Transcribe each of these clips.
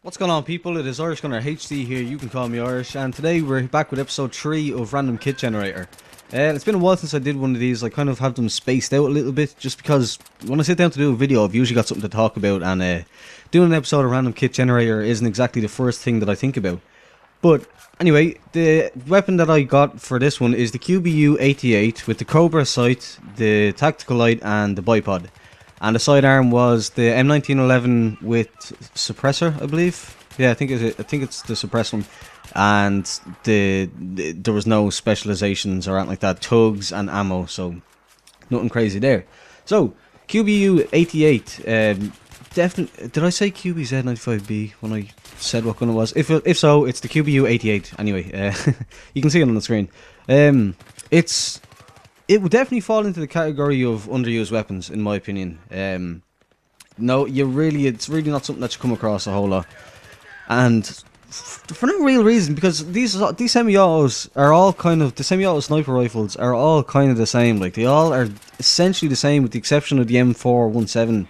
What's going on, people? It is Irish Gunner HD here, you can call me Irish, and today we're back with episode 3 of Random Kit Generator. It's been a while since I did one of these. I kind of have them spaced out a little bit, just because when I sit down to do a video I've usually got something to talk about, and doing an episode of Random Kit Generator isn't exactly the first thing that I think about. But anyway, the weapon that I got for this one is the QBU-88 with the Cobra sight, the tactical light and the bipod. And the sidearm was the M1911 with suppressor, I believe. Yeah, I think it's the suppressor one. And there was no specializations or anything like that. Tugs and ammo, so nothing crazy there. So QBU-88. Definitely. Did I say QBZ95B when I said what gun it was? If so, it's the QBU-88. Anyway, you can see it on the screen. It would definitely fall into the category of underused weapons, in my opinion. No, it's really not something that you come across a whole lot, and for no real reason, because these semi-autos are all kind of, the semi-auto sniper rifles are all kind of the same. Like, they all are essentially the same, with the exception of the M417.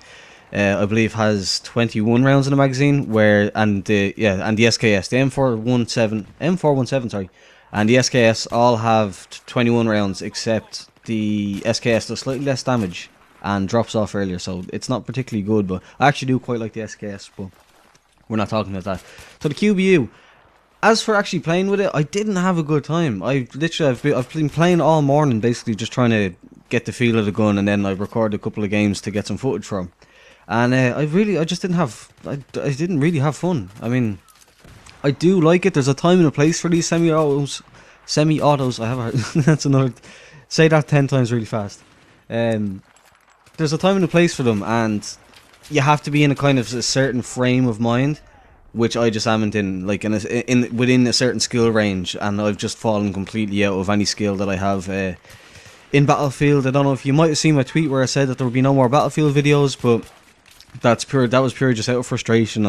I believe has 21 rounds in the magazine, and the SKS, the M417, sorry. And the SKS all have 21 rounds, except the SKS does slightly less damage and drops off earlier, so it's not particularly good. But I actually do quite like the SKS, but we're not talking about that. So the QBU, as for actually playing with it, I didn't have a good time. I've been playing all morning, basically just trying to get the feel of the gun, and then I recorded a couple of games to get some footage from. And I didn't really have fun. I mean, I do like it. There's a time and a place for these semi-autos. I have that's another. Say that 10 times really fast. There's a time and a place for them, and you have to be in a kind of a certain frame of mind, which I just haven't in. Like within a certain skill range, and I've just fallen completely out of any skill that I have in Battlefield. I don't know if you might have seen my tweet where I said that there would be no more Battlefield videos, but that was pure just out of frustration.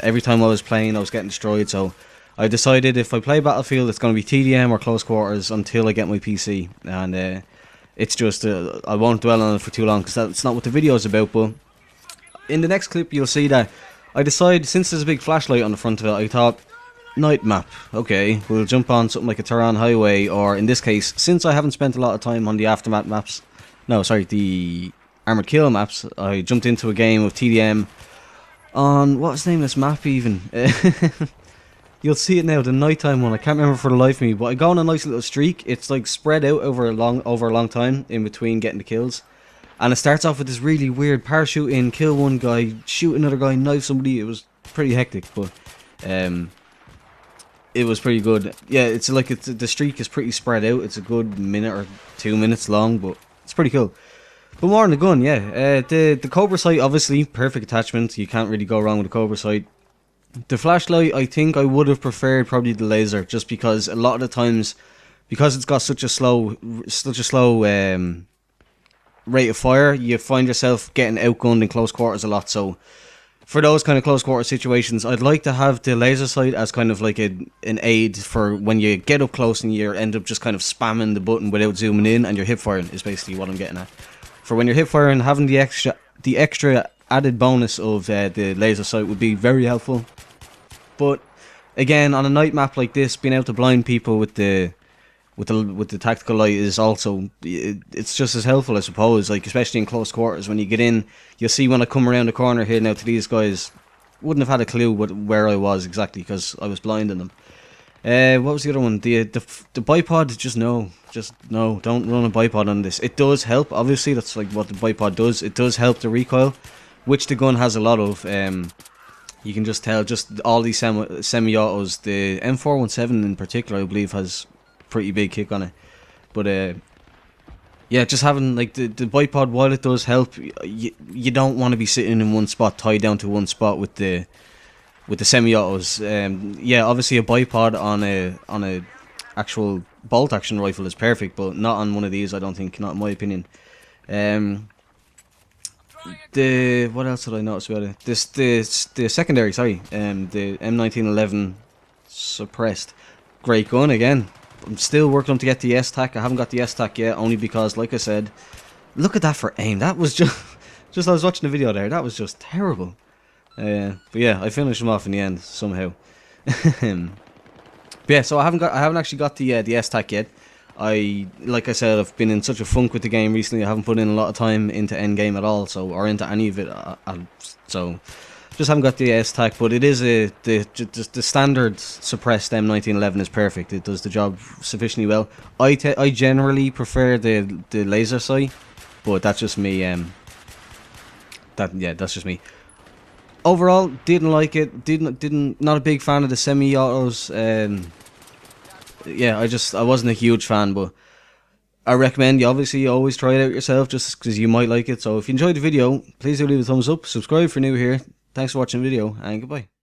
Every time I was playing, I was getting destroyed, so I decided if I play Battlefield, it's going to be TDM or close quarters until I get my PC. And it's just, I won't dwell on it for too long, because that's not what the video is about. But in the next clip, you'll see that I decided, since there's a big flashlight on the front of it, I thought, night map, okay, we'll jump on something like a Tehran highway, or in this case, since I haven't spent a lot of time on the Aftermath maps, the Armored Kill maps, I jumped into a game of TDM on, what's the name of this map even? You'll see it now, the nighttime one. I can't remember for the life of me, but I go on a nice little streak. It's like spread out over a long time in between getting the kills. And it starts off with this really weird parachuting, kill one guy, shoot another guy, knife somebody. It was pretty hectic, but it was pretty good. Yeah, the streak is pretty spread out. It's a good minute or 2 minutes long, but it's pretty cool. But more on the gun, yeah. The Cobra sight, obviously, perfect attachment. You can't really go wrong with the Cobra sight. The flashlight, I think I would have preferred probably the laser, just because a lot of the times, because it's got such a slow rate of fire, you find yourself getting outgunned in close quarters a lot. So for those kind of close quarter situations, I'd like to have the laser sight as kind of like an aid for when you get up close and you end up just kind of spamming the button without zooming in, and you're hip firing is basically what I'm getting at. For when you're hip firing, having the extra added bonus of the laser sight would be very helpful. But again, on a night map like this, being able to blind people with the tactical light is also, it's just as helpful, I suppose. Like, especially in close quarters, when you get in, you'll see when I come around the corner here now to these guys, wouldn't have had a clue where I was exactly, because I was blinding them. What was the other one? The bipod, just no, don't run a bipod on this. It does help, obviously, that's like what the bipod does. It does help the recoil, which the gun has a lot of. You can just tell, just all these semi-autos, the M417 in particular, I believe, has pretty big kick on it. But yeah, just having like the bipod, while it does help, you don't want to be sitting in one spot, tied down to one spot with the semi-autos. Yeah, obviously a bipod on a actual bolt action rifle is perfect, but not on one of these, I don't think, not in my opinion. What else did I notice about it? The secondary, sorry, the M1911 suppressed. Great gun again. I'm still working on to get the S-Tac. I haven't got the S-Tac yet, only because, like I said, look at that for aim. That was just I was watching the video there. That was just terrible. But yeah, I finished them off in the end somehow. But yeah, so I haven't actually got the S-Tac yet. Like I said, I've been in such a funk with the game recently. I haven't put in a lot of time into endgame at all, or into any of it. So just haven't got the S-Tac, but it is the standard suppressed M1911 is perfect. It does the job sufficiently well. I generally prefer the laser sight, but that's just me. That's just me. Overall, didn't like it. Not a big fan of the semi-autos. Yeah, I wasn't a huge fan, but I recommend you obviously always try it out yourself, just because you might like it. So if you enjoyed the video, please do leave a thumbs up, subscribe if you're new here. Thanks for watching the video, and goodbye.